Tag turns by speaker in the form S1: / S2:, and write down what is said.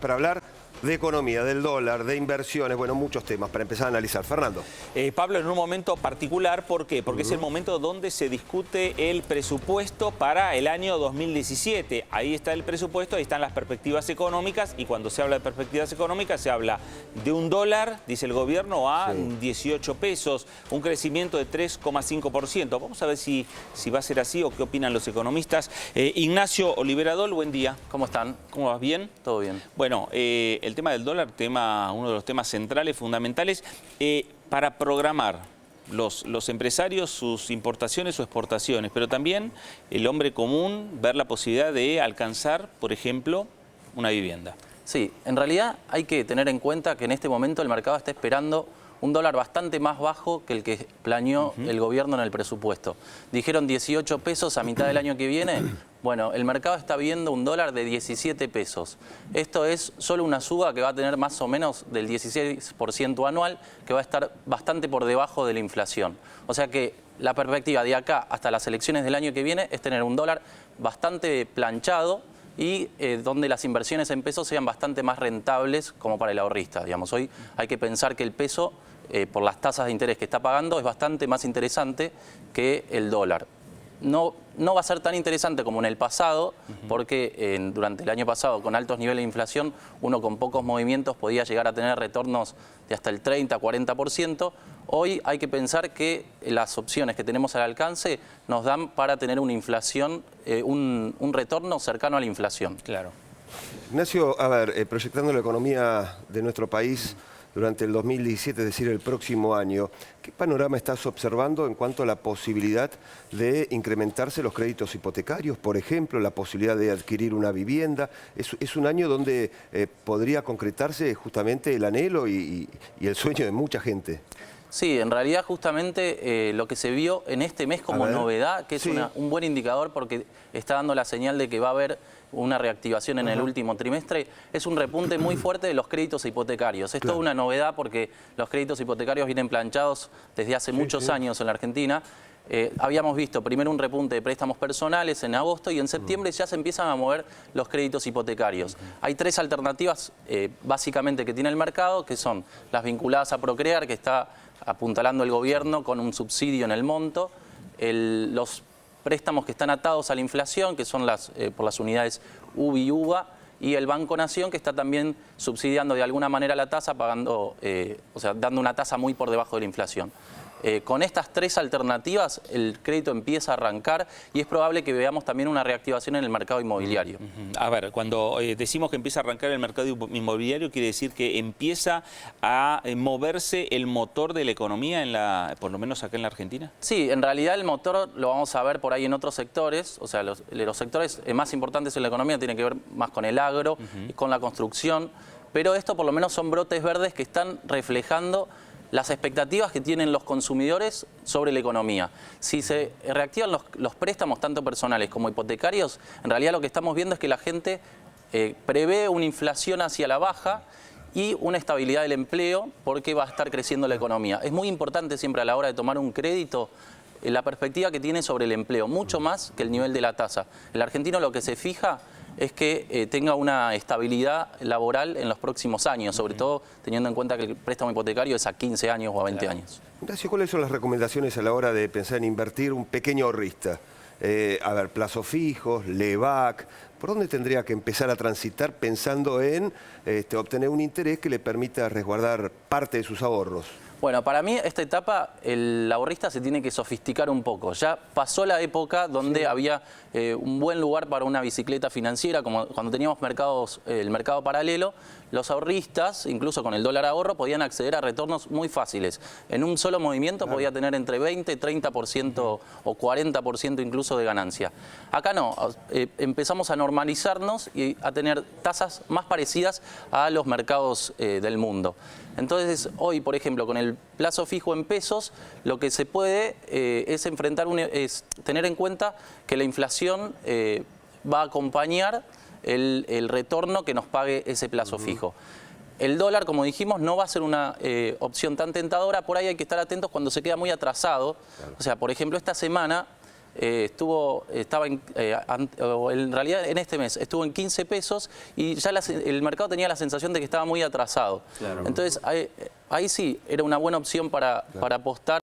S1: para hablar de economía, del dólar, de inversiones, bueno, muchos temas para empezar a analizar. Fernando.
S2: Pablo, en un momento particular, ¿por qué? Porque es el momento donde se discute el presupuesto para el año 2017. Ahí está el presupuesto, ahí están las perspectivas económicas, y cuando se habla de perspectivas económicas se habla de un dólar, dice el gobierno, a 18 pesos, un crecimiento de 3,5%. Vamos a ver si va a ser así o qué opinan los economistas. Ignacio Oliveradol, buen día.
S3: ¿Cómo están?
S2: ¿Cómo vas? ¿Bien?
S3: Todo bien.
S2: Bueno, el tema del dólar, uno de los temas centrales, fundamentales, para programar los empresarios sus importaciones o exportaciones, pero también el hombre común ver la posibilidad de alcanzar, por ejemplo, una vivienda.
S3: Sí, en realidad hay que tener en cuenta que en este momento el mercado está esperando un dólar bastante más bajo que el que planeó el gobierno en el presupuesto. Dijeron 18 pesos a mitad del año que viene. Bueno, el mercado está viendo un dólar de 17 pesos. Esto es solo una suba que va a tener más o menos del 16% anual, que va a estar bastante por debajo de la inflación. O sea que la perspectiva de acá hasta las elecciones del año que viene es tener un dólar bastante planchado y donde las inversiones en pesos sean bastante más rentables como para el ahorrista. Digamos, hoy hay que pensar que el peso, por las tasas de interés que está pagando, es bastante más interesante que el dólar. No va a ser tan interesante como en el pasado, porque durante el año pasado, con altos niveles de inflación, uno con pocos movimientos podía llegar a tener retornos de hasta el 30-40%. Hoy hay que pensar que las opciones que tenemos al alcance nos dan para tener una inflación, un retorno cercano a la inflación.
S2: Claro.
S1: Ignacio, a ver, proyectando la economía de nuestro país durante el 2017, es decir, el próximo año, ¿qué panorama estás observando en cuanto a la posibilidad de incrementarse los créditos hipotecarios, por ejemplo, la posibilidad de adquirir una vivienda? Es un año donde podría concretarse justamente el anhelo y el sueño de mucha gente.
S3: Sí, en realidad justamente lo que se vio en este mes como novedad, que es un buen indicador porque está dando la señal de que va a haber una reactivación en el último trimestre, es un repunte muy fuerte de los créditos hipotecarios. Es toda una novedad porque los créditos hipotecarios vienen planchados desde hace muchos años en la Argentina. Habíamos visto primero un repunte de préstamos personales en agosto y en septiembre ya se empiezan a mover los créditos hipotecarios. Hay tres alternativas básicamente que tiene el mercado, que son las vinculadas a Procrear, que está apuntalando el gobierno con un subsidio en el monto, los préstamos que están atados a la inflación, que son por las unidades UBI y UVA, y el Banco Nación, que está también subsidiando de alguna manera la tasa, pagando, o sea, dando una tasa muy por debajo de la inflación. Con estas tres alternativas el crédito empieza a arrancar y es probable que veamos también una reactivación en el mercado inmobiliario.
S2: A ver, cuando decimos que empieza a arrancar el mercado inmobiliario, quiere decir que empieza a moverse el motor de la economía, por lo menos acá en la Argentina.
S3: Sí, en realidad el motor lo vamos a ver por ahí en otros sectores, o sea, los sectores más importantes en la economía tienen que ver más con el agro y con la construcción, pero esto por lo menos son brotes verdes que están reflejando las expectativas que tienen los consumidores sobre la economía. Si se reactivan los préstamos, tanto personales como hipotecarios, en realidad lo que estamos viendo es que la gente prevé una inflación hacia la baja y una estabilidad del empleo porque va a estar creciendo la economía. Es muy importante siempre a la hora de tomar un crédito la perspectiva que tiene sobre el empleo, mucho más que el nivel de la tasa. El argentino lo que se fija es que tenga una estabilidad laboral en los próximos años, sobre todo teniendo en cuenta que el préstamo hipotecario es a 15 años o a 20 años.
S1: Ignacio, ¿cuáles son las recomendaciones a la hora de pensar en invertir un pequeño ahorrista? A ver, plazos fijos, LEVAC, ¿por dónde tendría que empezar a transitar pensando en obtener un interés que le permita resguardar parte de sus ahorros?
S3: Bueno, para mí esta etapa el ahorrista se tiene que sofisticar un poco. Ya pasó la época donde había un buen lugar para una bicicleta financiera, como cuando teníamos el mercado paralelo, los ahorristas, incluso con el dólar ahorro, podían acceder a retornos muy fáciles. En un solo movimiento podía tener entre 20, 30% o 40% incluso de ganancia. Acá no, empezamos a normalizarnos y a tener tasas más parecidas a los mercados del mundo. Entonces, hoy, por ejemplo, con el plazo fijo en pesos, lo que se puede es tener en cuenta que la inflación va a acompañar el retorno que nos pague ese plazo fijo. El dólar, como dijimos, no va a ser una opción tan tentadora. Por ahí hay que estar atentos cuando se queda muy atrasado. O sea, por ejemplo, esta semana en realidad en este mes estuvo en 15 pesos y ya el mercado tenía la sensación de que estaba muy atrasado. Claro. Entonces ahí sí era una buena opción para apostar.